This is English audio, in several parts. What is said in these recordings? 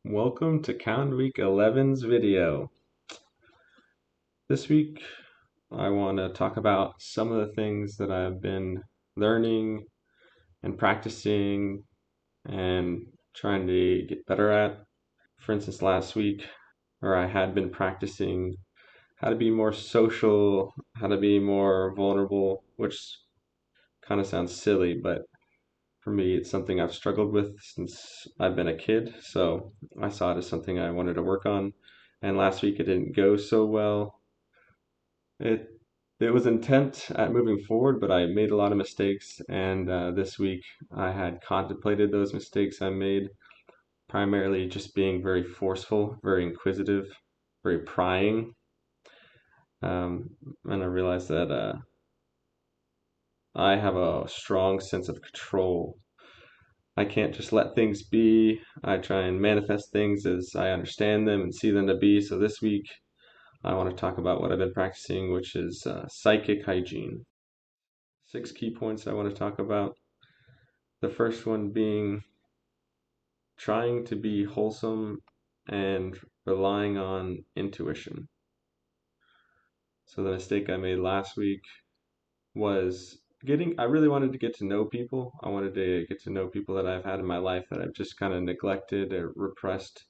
Welcome to Count Week 11's video. This week I want to talk about some of the things that I've been learning and practicing and trying to get better at. For instance, last week, where I had been practicing how to be more social, how to be more vulnerable, which kind of sounds silly, but for me, it's something I've struggled with since I've been a kid. So I saw it as something I wanted to work on. And last week it didn't go so well. It it was intent at moving forward, but I made a lot of mistakes. And this week I had contemplated those mistakes I made, primarily just being very forceful, very inquisitive, very prying. And I realized that I have a strong sense of control. I can't just let things be. I try and manifest things as I understand them and see them to be. So this week, I want to talk about what I've been practicing, which is psychic hygiene. 6 key points I want to talk about. The first one being trying to be wholesome and relying on intuition. So the mistake I made last week was I really wanted to get to know people. I wanted to get to know people that I've had in my life that I've just kind of neglected or repressed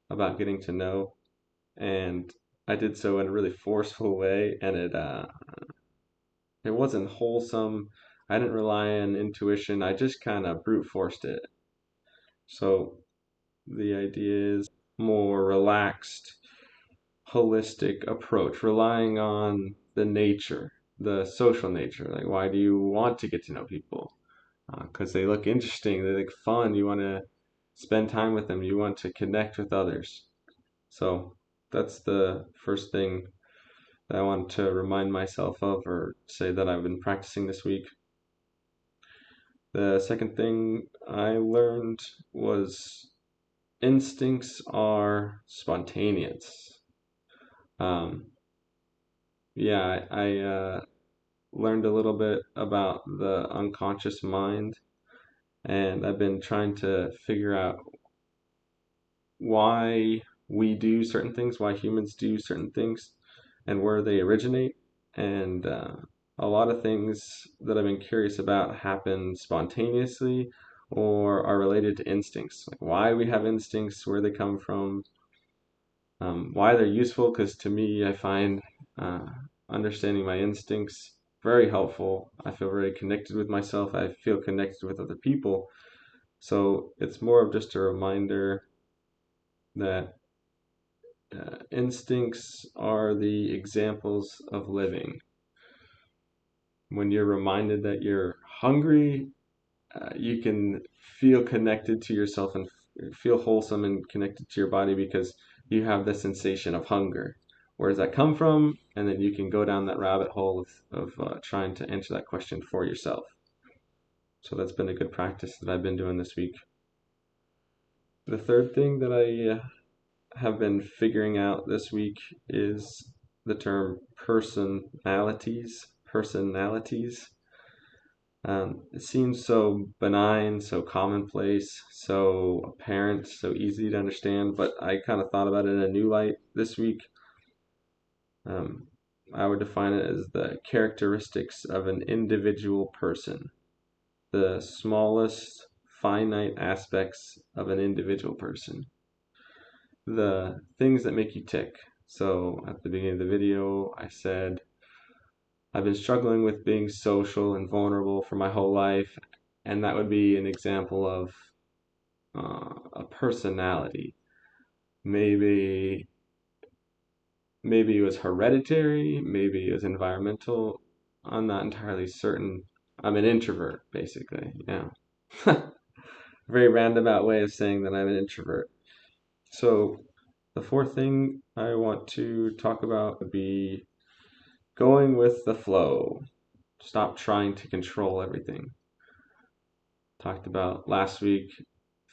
about getting to know, and I did so in a really forceful way, and it wasn't wholesome. I didn't rely on intuition. I just kind of brute forced it. So the idea is more relaxed, holistic approach, relying on the nature, the social nature. Like, why do you want to get to know people? Because they look interesting, they look fun. You want to spend time with them. You want to connect with others. So that's the first thing that I want to remind myself of or say that I've been practicing this week. The second thing I learned was instincts are spontaneous. Um, yeah, I learned a little bit about the unconscious mind, and I've been trying to figure out why we do certain things, why humans do certain things, and where they originate. And a lot of things that I've been curious about happen spontaneously or are related to instincts, like why we have instincts, where they come from, why they're useful. Because to me, I find uh, understanding my instincts very helpful. I feel very connected with myself. I feel connected with other people. So it's more of just a reminder that instincts are the examples of living. When you're reminded that you're hungry, you can feel connected to yourself and feel wholesome and connected to your body because you have the sensation of hunger. Where does that come from? And then you can go down that rabbit hole of trying to answer that question for yourself. So that's been a good practice that I've been doing this week. The third thing that I have been figuring out this week is the term personalities. Personalities. It seems so benign, so commonplace, so apparent, so easy to understand, but I kind of thought about it in a new light this week. Um, I would define it as the characteristics of an individual person, the smallest finite aspects of an individual person, the things that make you tick. So at the beginning of the video, I said I've been struggling with being social and vulnerable for my whole life, and that would be an example of a personality. Maybe maybe it was hereditary, maybe it was environmental. I'm not entirely certain. I'm an introvert, basically. Yeah. Very roundabout way of saying that I'm an introvert. So the fourth thing I want to talk about would be going with the flow. Stop trying to control everything. Talked about last week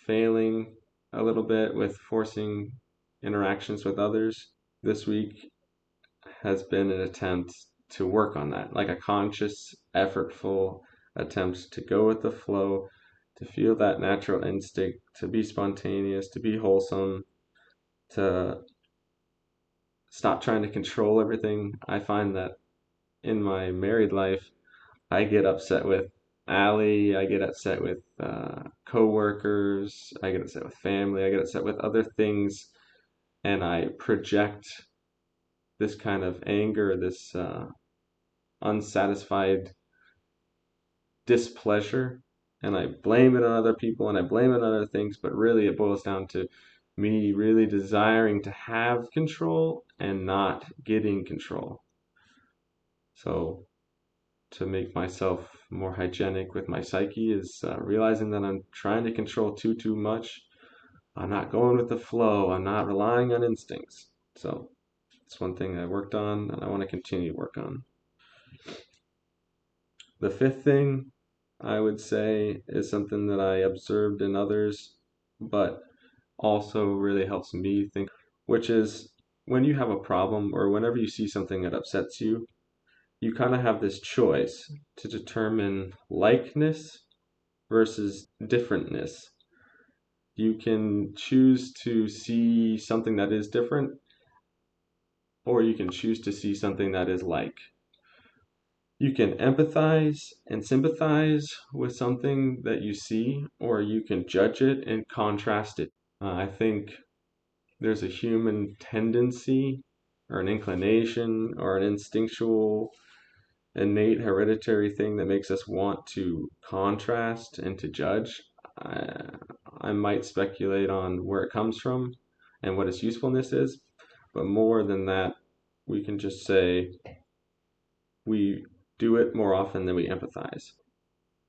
failing a little bit with forcing interactions with others. This week has been an attempt to work on that, like a conscious, effortful attempt to go with the flow, to feel that natural instinct, to be spontaneous, to be wholesome, to stop trying to control everything. I find that in my married life, I get upset with Allie, I get upset with coworkers, I get upset with family, I get upset with other things, and I project this kind of anger, this unsatisfied displeasure, and I blame it on other people and I blame it on other things, but really it boils down to me really desiring to have control and not getting control. So to make myself more hygienic with my psyche is realizing that I'm trying to control too much. I'm not going with the flow. I'm not relying on instincts. So it's one thing I worked on and I want to continue to work on. The fifth thing I would say is something that I observed in others, but also really helps me think, which is when you have a problem or whenever you see something that upsets you, you kind of have this choice to determine likeness versus differentness. You can choose to see something that is different, or you can choose to see something that is like. You can empathize and sympathize with something that you see, or you can judge it and contrast it. I think there's a human tendency, or an inclination, or an instinctual innate hereditary thing that makes us want to contrast and to judge. I, I might speculate on where it comes from and what its usefulness is, but more than that, we can just say we do it more often than we empathize.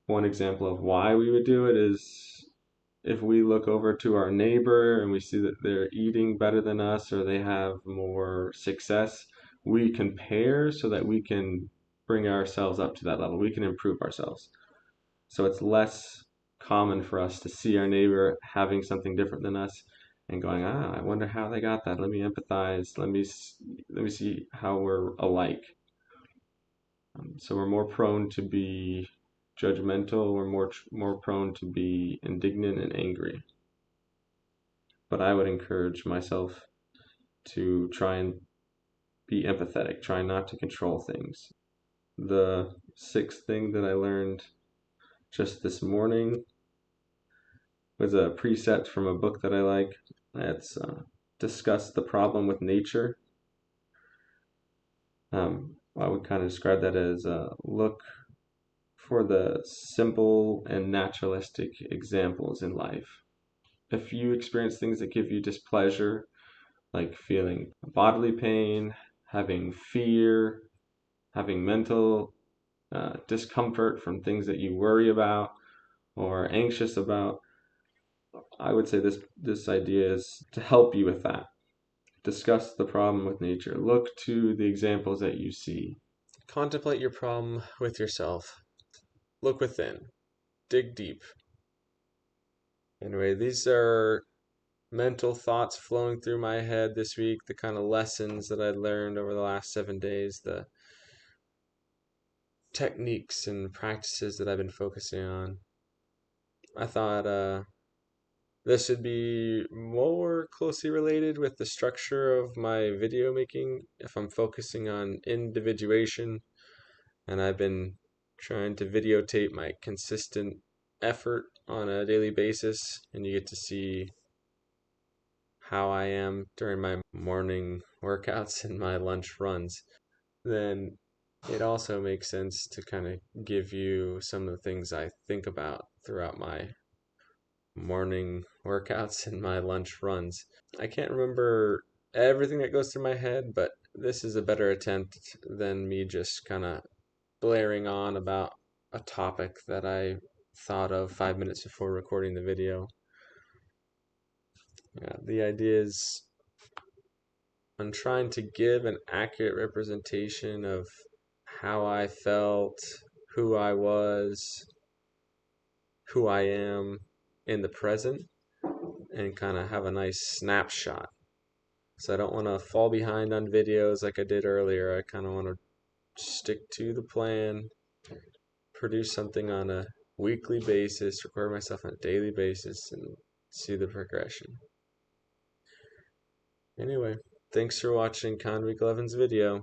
One example of why we would do it is if we look over to our neighbor and we see that they're eating better than us or they have more success, we compare so that we can bring ourselves up to that level. We can improve ourselves. So it's less common for us to see our neighbor having something different than us and going, I wonder how they got that. Let me empathize. Let me see how we're alike. So we're more prone to be judgmental. We're more prone to be indignant and angry. But I would encourage myself to try and be empathetic, try not to control things. The sixth thing that I learned just this morning was a precept from a book that I like. It's discuss the problem with nature. I would kind of describe that as look for the simple and naturalistic examples in life. If you experience things that give you displeasure, like feeling bodily pain, having fear, having mental discomfort from things that you worry about or anxious about, I would say this idea is to help you with that. Discuss the problem with nature. Look to the examples that you see. Contemplate your problem with yourself. Look within. Dig deep. Anyway, these are mental thoughts flowing through my head this week, the kind of lessons that I learned over the last 7 days, the techniques and practices that I've been focusing on. I thought this would be more closely related with the structure of my video making if I'm focusing on individuation, and I've been trying to videotape my consistent effort on a daily basis, and you get to see how I am during my morning workouts and my lunch runs. Then it also makes sense to kind of give you some of the things I think about throughout my morning workouts and my lunch runs. I can't remember everything that goes through my head, but this is a better attempt than me just kind of blaring on about a topic that I thought of 5 minutes before recording the video. Yeah, the idea is I'm trying to give an accurate representation of how I felt, who I was, who I am in the present, and kind of have a nice snapshot. So I don't want to fall behind on videos like I did earlier. I kind of want to stick to the plan, produce something on a weekly basis, record myself on a daily basis, and see the progression. Anyway, thanks for watching Conn Week 11's video.